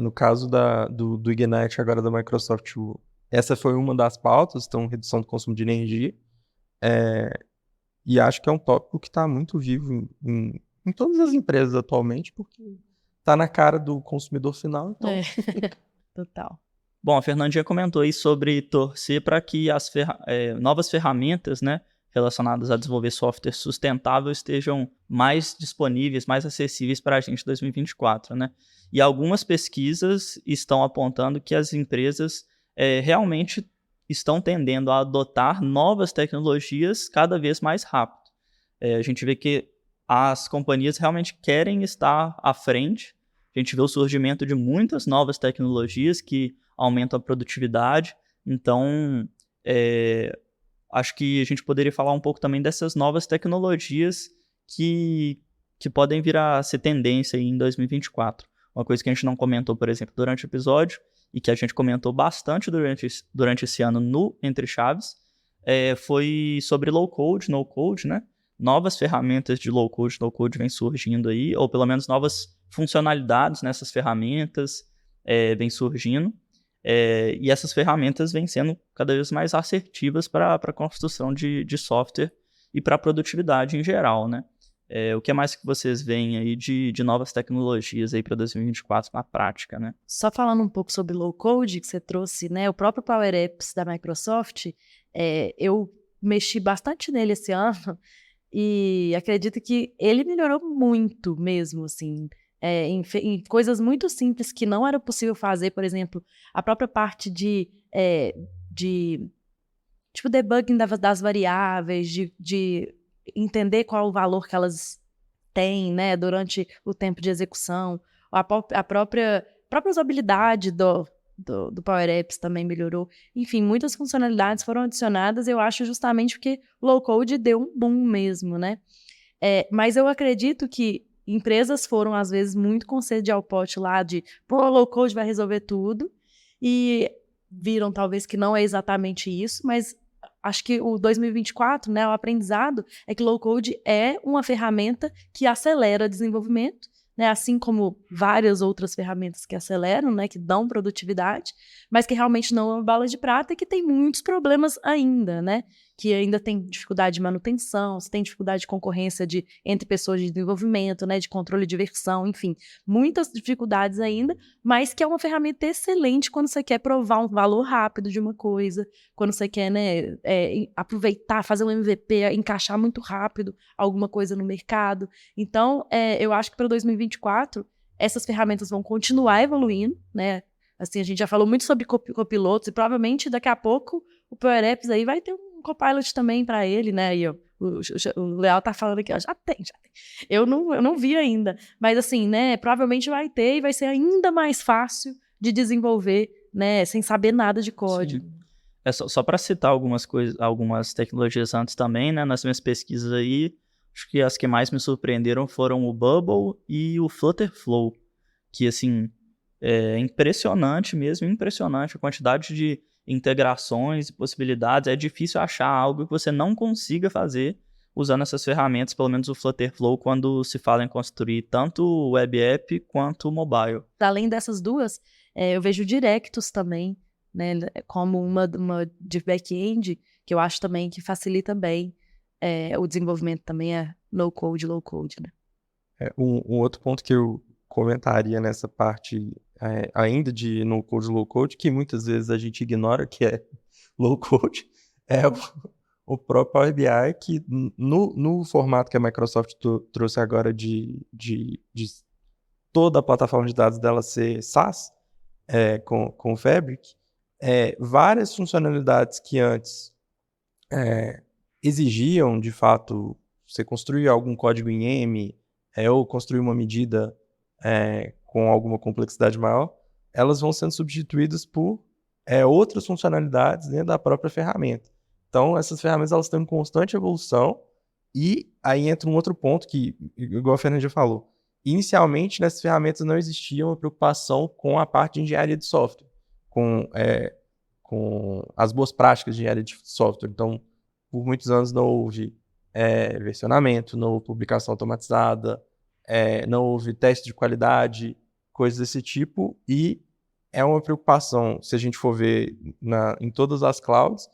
No caso do Ignite agora da Microsoft, essa foi uma das pautas, então redução do consumo de energia, e acho que é um tópico que está muito vivo em todas as empresas atualmente, porque tá na cara do consumidor final, então... Total. Bom, a Fernandinha comentou aí sobre torcer para que as novas ferramentas, né, relacionadas a desenvolver software sustentável estejam mais disponíveis, mais acessíveis para a gente em 2024, né? E algumas pesquisas estão apontando que as empresas realmente estão tendendo a adotar novas tecnologias cada vez mais rápido. A gente vê que as companhias realmente querem estar à frente. A gente vê o surgimento de muitas novas tecnologias que aumentam a produtividade. Então, acho que a gente poderia falar um pouco também dessas novas tecnologias que podem vir a ser tendência em 2024. Uma coisa que a gente não comentou, por exemplo, durante o episódio, e que a gente comentou bastante durante esse ano no Entre Chaves, foi sobre low-code, no-code, né? Novas ferramentas de low-code, no-code vêm surgindo aí, ou pelo menos novas funcionalidades nessas ferramentas vêm surgindo, e essas ferramentas vêm sendo cada vez mais assertivas para a construção de software e para a produtividade em geral, né? O que mais que vocês veem aí de novas tecnologias aí para 2024 na prática, né? Só falando um pouco sobre low-code que você trouxe, né? O próprio Power Apps da Microsoft, eu mexi bastante nele esse ano, e acredito que ele melhorou muito mesmo, assim, em coisas muito simples que não era possível fazer, por exemplo, a própria parte de tipo, debugging das variáveis, de entender qual o valor que elas têm, né, durante o tempo de execução, a própria usabilidade do Power Apps também melhorou. Enfim, muitas funcionalidades foram adicionadas, eu acho, justamente porque o low-code deu um boom mesmo, né? Mas eu acredito que empresas foram, às vezes, muito com sede ao pote lá de, pô, low-code vai resolver tudo, e viram, talvez, que não é exatamente isso, mas acho que o 2024, né, o aprendizado é que low-code é uma ferramenta que acelera o desenvolvimento, né? Assim como várias outras ferramentas que aceleram, né? Que dão produtividade, mas que realmente não é uma bala de prata e que tem muitos problemas ainda, né? Que ainda tem dificuldade de manutenção, você tem dificuldade de concorrência entre pessoas de desenvolvimento, né? De controle de versão, enfim, muitas dificuldades ainda, mas que é uma ferramenta excelente quando você quer provar um valor rápido de uma coisa, quando você quer, né, aproveitar, fazer um MVP, encaixar muito rápido alguma coisa no mercado. Então, eu acho que para 2024, essas ferramentas vão continuar evoluindo, né? Assim, a gente já falou muito sobre copilotos e provavelmente daqui a pouco o Power Apps aí vai ter um Copilot também para ele, né? Aí, ó, o Leal tá falando aqui, ó, já tem. Eu não vi ainda, mas assim, né? Provavelmente vai ter e vai ser ainda mais fácil de desenvolver, né? Sem saber nada de código. Sim. Só para citar algumas coisas, algumas tecnologias antes também, né? Nas minhas pesquisas aí, acho que as que mais me surpreenderam foram o Bubble e o Flutterflow, que assim é impressionante mesmo, impressionante a quantidade de integrações e possibilidades. É difícil achar algo que você não consiga fazer usando essas ferramentas, pelo menos o Flutterflow, quando se fala em construir tanto o web app quanto o mobile. Além dessas duas, eu vejo o Directus também, né, como uma de back-end, que eu acho também que facilita bem o desenvolvimento também no-code, low-code, né? Um outro ponto que eu comentaria nessa parte ainda de no-code, low-code, que muitas vezes a gente ignora que é low-code, é o próprio Power BI, que no formato que a Microsoft trouxe agora de toda a plataforma de dados dela ser SaaS, com o Fabric, várias funcionalidades que antes exigiam, de fato, você construir algum código em M, ou construir uma medida com alguma complexidade maior, elas vão sendo substituídas por outras funcionalidades dentro da própria ferramenta. Então, essas ferramentas elas estão em constante evolução, e aí entra um outro ponto que, igual a Fernanda já falou, inicialmente nessas ferramentas não existia uma preocupação com a parte de engenharia de software, com as boas práticas de engenharia de software. Então, por muitos anos não houve versionamento, não houve publicação automatizada, não houve teste de qualidade, coisas desse tipo, e é uma preocupação, se a gente for ver em todas as clouds,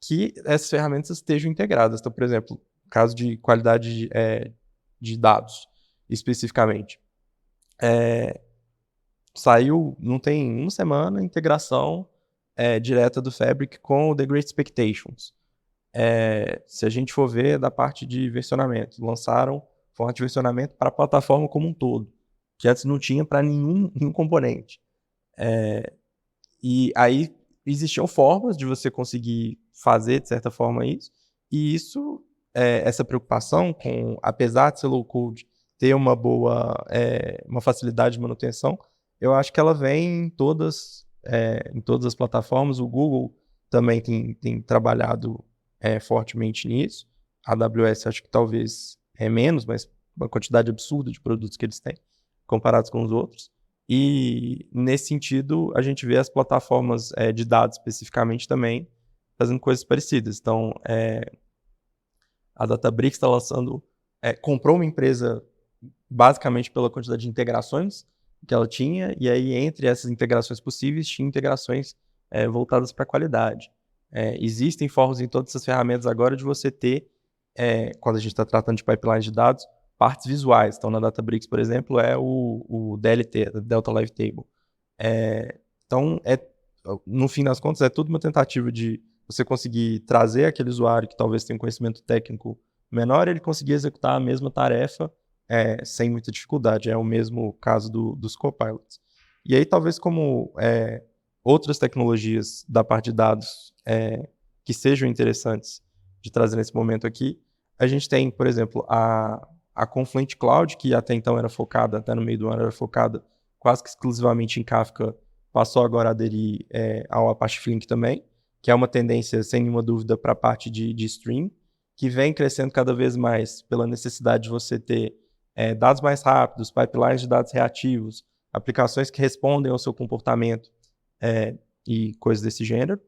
que essas ferramentas estejam integradas. Então, por exemplo, caso de qualidade de dados, especificamente. Saiu, não tem uma semana, a integração direta do Fabric com o The Great Expectations. Se a gente for ver da parte de versionamento, lançaram forma de versionamento para a plataforma como um todo, que antes não tinha para nenhum componente. E aí existiam formas de você conseguir fazer, de certa forma, isso, e isso, essa preocupação com, apesar de ser low-code, ter uma boa, uma facilidade de manutenção, eu acho que ela vem em todas as plataformas. O Google também tem trabalhado fortemente nisso. A AWS acho que talvez menos, mas uma quantidade absurda de produtos que eles têm, comparados com os outros. E, nesse sentido, a gente vê as plataformas de dados, especificamente, também fazendo coisas parecidas. Então, a Databricks está lançando... comprou uma empresa, basicamente, pela quantidade de integrações que ela tinha, e aí, entre essas integrações possíveis, tinha integrações voltadas para a qualidade. Existem formas em todas essas ferramentas agora de você ter, quando a gente está tratando de pipelines de dados, partes visuais. Então, na Databricks, por exemplo, é o DLT, Delta Live Table. Então, no fim das contas, é tudo uma tentativa de você conseguir trazer aquele usuário que talvez tenha um conhecimento técnico menor, ele conseguir executar a mesma tarefa sem muita dificuldade. É o mesmo caso dos copilots. E aí, talvez como outras tecnologias da parte de dados que sejam interessantes de trazer nesse momento aqui, a gente tem, por exemplo, a Confluent Cloud, que até então era focada, até no meio do ano era focada quase que exclusivamente em Kafka, passou agora a aderir ao Apache Flink também, que é uma tendência, sem nenhuma dúvida, para a parte de stream, que vem crescendo cada vez mais pela necessidade de você ter dados mais rápidos, pipelines de dados reativos, aplicações que respondem ao seu comportamento e coisas desse gênero.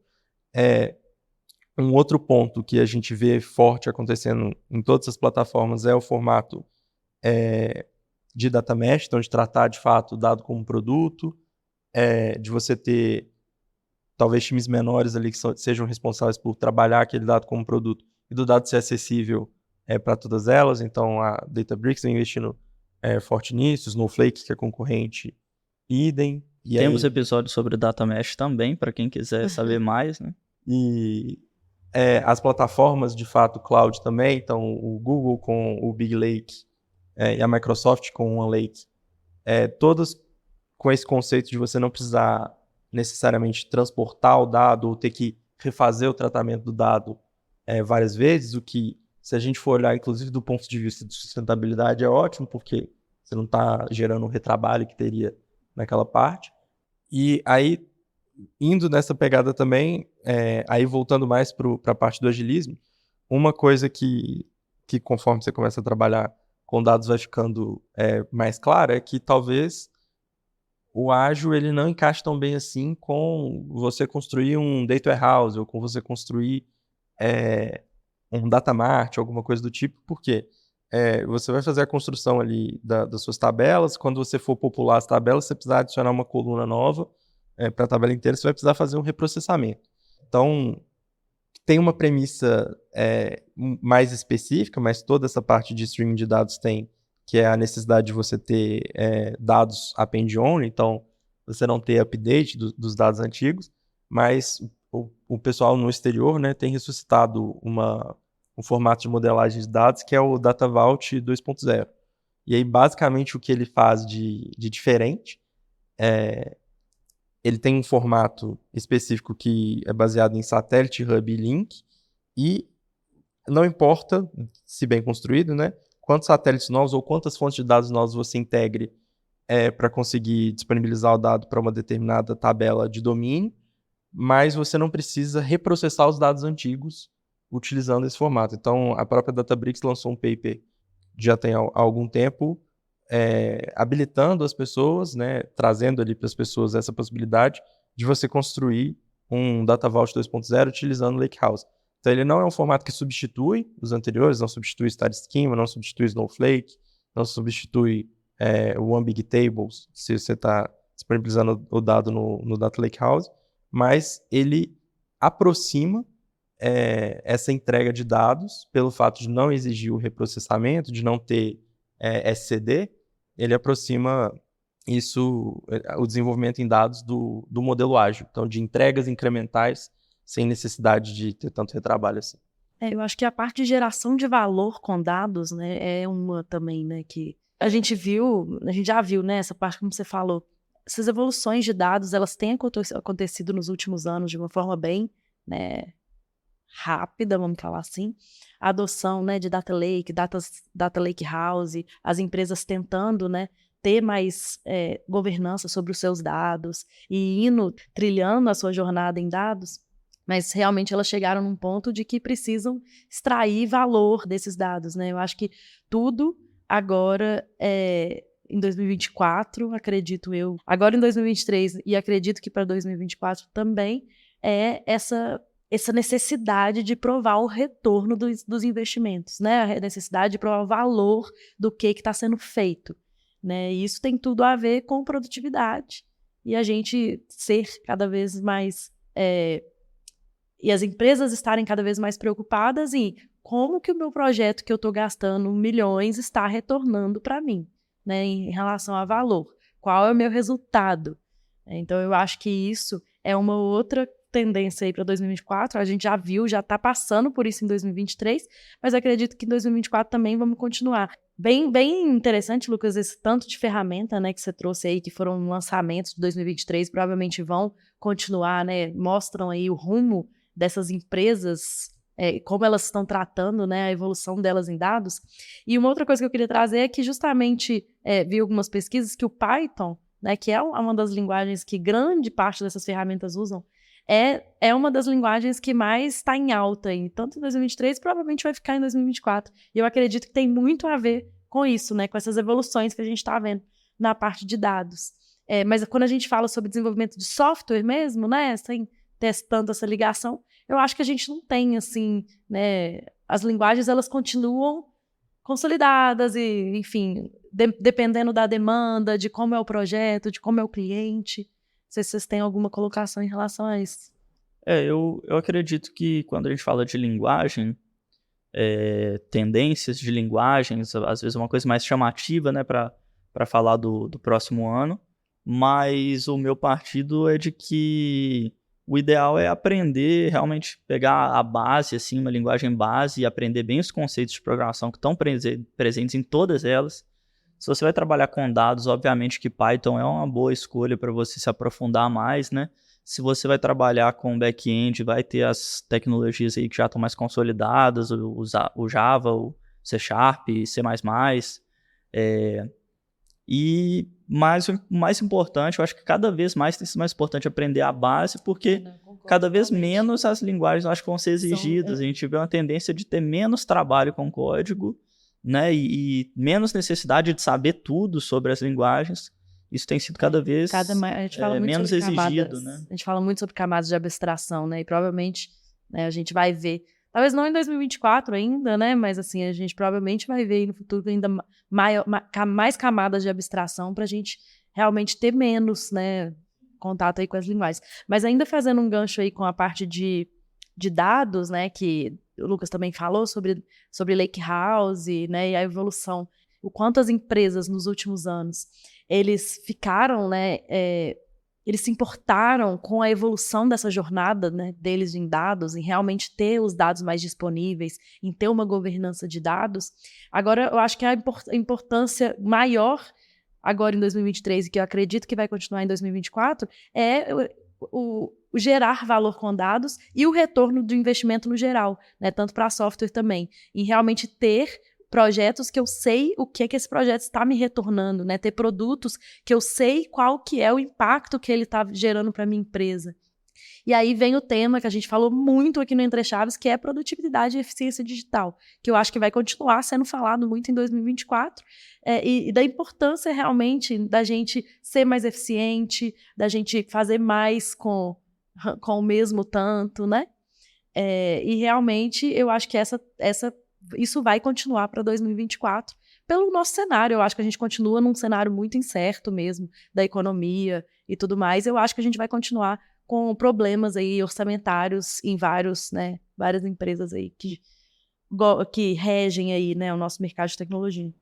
Um outro ponto que a gente vê forte acontecendo em todas as plataformas é o formato de data mesh, então de tratar de fato o dado como produto, de você ter talvez times menores ali que sejam responsáveis por trabalhar aquele dado como produto e do dado ser acessível para todas elas. Então a Databricks está investindo forte nisso, Snowflake, que é concorrente, idem. E Temos aí, episódios sobre Data Mesh também, para quem quiser saber mais, né? e as plataformas de fato cloud também, então o Google com o Big Lake e a Microsoft com o OneLake, todas com esse conceito de você não precisar necessariamente transportar o dado ou ter que refazer o tratamento do dado várias vezes, o que, se a gente for olhar inclusive do ponto de vista de sustentabilidade, é ótimo, porque você não está gerando o retrabalho que teria naquela parte. E aí, indo nessa pegada também, aí voltando mais para a parte do agilismo, uma coisa que conforme você começa a trabalhar com dados vai ficando mais clara é que talvez o ágil ele não encaixe tão bem assim com você construir um data warehouse ou com você construir um data mart, alguma coisa do tipo, porque você vai fazer a construção ali das suas tabelas, quando você for popular as tabelas, você precisar adicionar uma coluna nova para a tabela inteira, você vai precisar fazer um reprocessamento. Então, tem uma premissa mais específica, mas toda essa parte de streaming de dados tem, que é a necessidade de você ter dados append-only, então você não ter update dos dados antigos, mas o pessoal no exterior, né, tem ressuscitado um formato de modelagem de dados que é o Data Vault 2.0. E aí, basicamente, o que ele faz de diferente ele tem um formato específico que é baseado em satélite, hub e link, e não importa, se bem construído, né, quantos satélites novos ou quantas fontes de dados novos você integre para conseguir disponibilizar o dado para uma determinada tabela de domínio, mas você não precisa reprocessar os dados antigos utilizando esse formato. Então, a própria Databricks lançou um paper já tem há algum tempo habilitando as pessoas, né, trazendo ali para as pessoas essa possibilidade de você construir um Data Vault 2.0 utilizando Lakehouse. Então ele não é um formato que substitui os anteriores, não substitui Star Schema, não substitui Snowflake, não substitui o One Big Tables, se você está disponibilizando o dado no Data Lakehouse, mas ele aproxima essa entrega de dados pelo fato de não exigir o reprocessamento, de não ter SCD, ele aproxima isso, o desenvolvimento em dados do modelo ágil, então de entregas incrementais sem necessidade de ter tanto retrabalho assim. Eu acho que a parte de geração de valor com dados, né, é uma também, né, que a gente já viu, né, essa parte como você falou, essas evoluções de dados, elas têm acontecido nos últimos anos de uma forma bem, né, rápida, vamos falar assim, a adoção, né, de Data Lake, Data Lake House, as empresas tentando, né, ter mais governança sobre os seus dados e trilhando a sua jornada em dados, mas realmente elas chegaram num ponto de que precisam extrair valor desses dados, né? Eu acho que tudo agora em 2024, acredito eu, agora em 2023 e acredito que para 2024 também essa necessidade de provar o retorno dos investimentos, né? A necessidade de provar o valor do que está sendo feito, né? E isso tem tudo a ver com produtividade e a gente ser cada vez mais e as empresas estarem cada vez mais preocupadas em como que o meu projeto que eu estou gastando milhões está retornando para mim, né? Em relação a valor, qual é o meu resultado? Então eu acho que isso é uma outra tendência aí para 2024, a gente já viu, já está passando por isso em 2023, mas acredito que em 2024 também vamos continuar. Bem interessante, Lucas, esse tanto de ferramenta, né, que você trouxe aí, que foram lançamentos de 2023, provavelmente vão continuar, né, mostram aí o rumo dessas empresas, como elas estão tratando, né, a evolução delas em dados. E uma outra coisa que eu queria trazer é que justamente vi algumas pesquisas que o Python, né, que é uma das linguagens que grande parte dessas ferramentas usam, é uma das linguagens que mais está em alta aí, tanto em 2023, provavelmente vai ficar em 2024. E eu acredito que tem muito a ver com isso, né, com essas evoluções que a gente está vendo na parte de dados. Mas quando a gente fala sobre desenvolvimento de software mesmo, né, sem testando essa ligação, eu acho que a gente não tem, assim, né, as linguagens, elas continuam consolidadas e, enfim, dependendo da demanda, de como é o projeto, de como é o cliente. Não sei se vocês têm alguma colocação em relação a isso. Eu acredito que quando a gente fala de linguagem, tendências de linguagens, às vezes uma coisa mais chamativa, né, para falar do próximo ano, mas o meu partido é de que o ideal é aprender, realmente pegar a base, assim, uma linguagem base e aprender bem os conceitos de programação que estão presentes em todas elas. Se você vai trabalhar com dados, obviamente que Python é uma boa escolha para você se aprofundar mais, né? Se você vai trabalhar com back-end, vai ter as tecnologias aí que já estão mais consolidadas, o Java, o C#, C++. E o mais importante, eu acho que cada vez mais tem sido mais importante aprender a base, porque cada vez menos as linguagens eu acho que vão ser exigidas. A gente vê uma tendência de ter menos trabalho com código, né? E menos necessidade de saber tudo sobre as linguagens. Isso tem sido cada vez menos exigido, né? A gente fala muito sobre camadas de abstração, né? E provavelmente, né, a gente vai ver, talvez não em 2024 ainda, né? Mas assim, a gente provavelmente vai ver no futuro ainda mais camadas de abstração para a gente realmente ter menos, né, contato aí com as linguagens. Mas ainda fazendo um gancho aí com a parte de dados, né? Que o Lucas também falou sobre Lakehouse, né? E a evolução. O quanto as empresas nos últimos anos eles ficaram, né, eles se importaram com a evolução dessa jornada, né, deles em dados, em realmente ter os dados mais disponíveis, em ter uma governança de dados. Agora, eu acho que a importância maior agora em 2023, e que eu acredito que vai continuar em 2024, é o gerar valor com dados e o retorno do investimento no geral, né, tanto para software também, em realmente ter projetos que eu sei o que esse projeto está me retornando, né? Ter produtos que eu sei qual que é o impacto que ele está gerando para a minha empresa. E aí vem o tema que a gente falou muito aqui no Entre Chaves, que é produtividade e eficiência digital, que eu acho que vai continuar sendo falado muito em 2024, e da importância realmente da gente ser mais eficiente, da gente fazer mais com o mesmo tanto, né? E realmente eu acho que isso vai continuar para 2024 pelo nosso cenário. Eu acho que a gente continua num cenário muito incerto mesmo da economia e tudo mais. Eu acho que a gente vai continuar com problemas aí orçamentários em várias empresas aí que regem aí, né, o nosso mercado de tecnologia.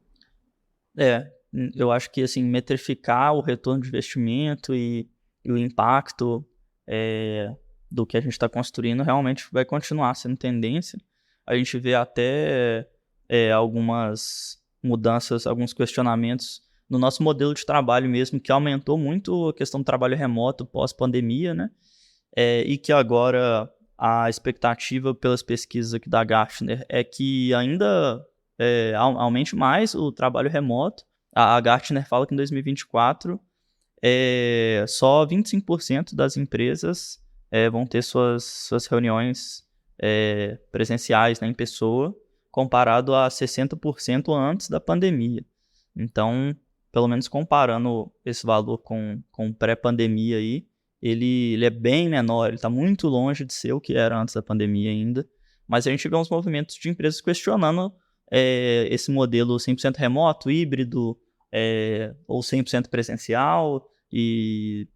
Eu acho que assim, metrificar o retorno de investimento e o impacto do que a gente está construindo realmente vai continuar sendo tendência. A gente vê até algumas mudanças, alguns questionamentos no nosso modelo de trabalho mesmo, que aumentou muito a questão do trabalho remoto pós-pandemia, né? E que agora a expectativa pelas pesquisas aqui da Gartner é que ainda aumente mais o trabalho remoto. A Gartner fala que em 2024 só 25% das empresas vão ter suas reuniões presenciais, né, em pessoa, comparado a 60% antes da pandemia. Então, pelo menos comparando esse valor com pré-pandemia aí, ele é bem menor, ele está muito longe de ser o que era antes da pandemia ainda, mas a gente vê uns movimentos de empresas questionando esse modelo 100% remoto, híbrido, ou 100% presencial, e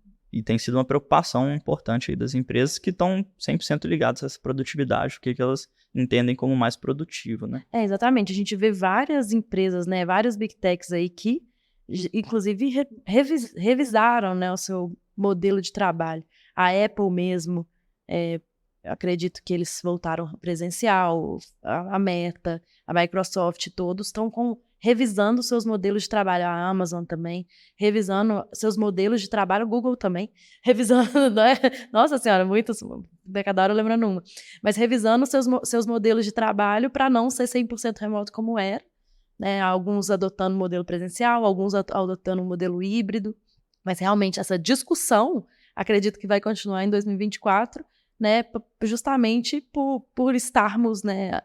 tem sido uma preocupação importante aí das empresas que estão 100% ligadas a essa produtividade, o que elas entendem como mais produtivo, né? Exatamente. A gente vê várias empresas, né, vários big techs aí que, inclusive, revisaram, né, o seu modelo de trabalho. A Apple mesmo, acredito que eles voltaram presencial, a Meta, a Microsoft, todos estão revisando seus modelos de trabalho, a Amazon também, revisando seus modelos de trabalho, o Google também, revisando, né? Nossa senhora, muitos, cada hora lembrando uma, mas revisando seus modelos de trabalho para não ser 100% remoto como era, né? Alguns adotando o modelo presencial, alguns adotando o modelo híbrido, mas realmente essa discussão, acredito que vai continuar em 2024, né? Justamente por estarmos, né,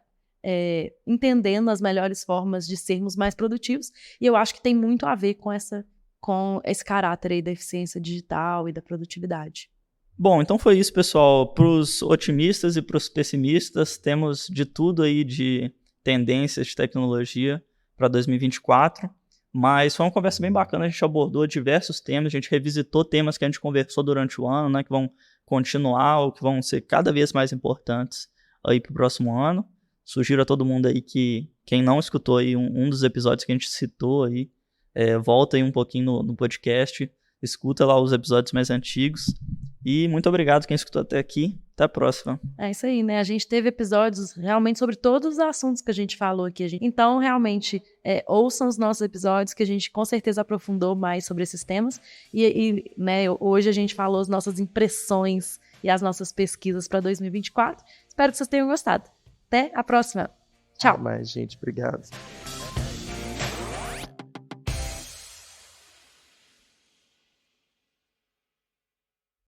entendendo as melhores formas de sermos mais produtivos, e eu acho que tem muito a ver com esse caráter aí da eficiência digital e da produtividade. Bom, então foi isso, pessoal. Para os otimistas e para os pessimistas, temos de tudo aí de tendências de tecnologia para 2024. Mas foi uma conversa bem bacana, a gente abordou diversos temas, a gente revisitou temas que a gente conversou durante o ano, né, que vão continuar ou que vão ser cada vez mais importantes aí pro próximo ano. Sugiro a todo mundo aí que, quem não escutou aí um dos episódios que a gente citou aí, volta aí um pouquinho no podcast, escuta lá os episódios mais antigos. E muito obrigado quem escutou até aqui. Até a próxima. É isso aí, né? A gente teve episódios realmente sobre todos os assuntos que a gente falou aqui. Então, realmente, ouçam os nossos episódios, que a gente com certeza aprofundou mais sobre esses temas. Né, hoje a gente falou as nossas impressões e as nossas pesquisas para 2024. Espero que vocês tenham gostado. Até a próxima. Tchau. Até mais, gente. Obrigado.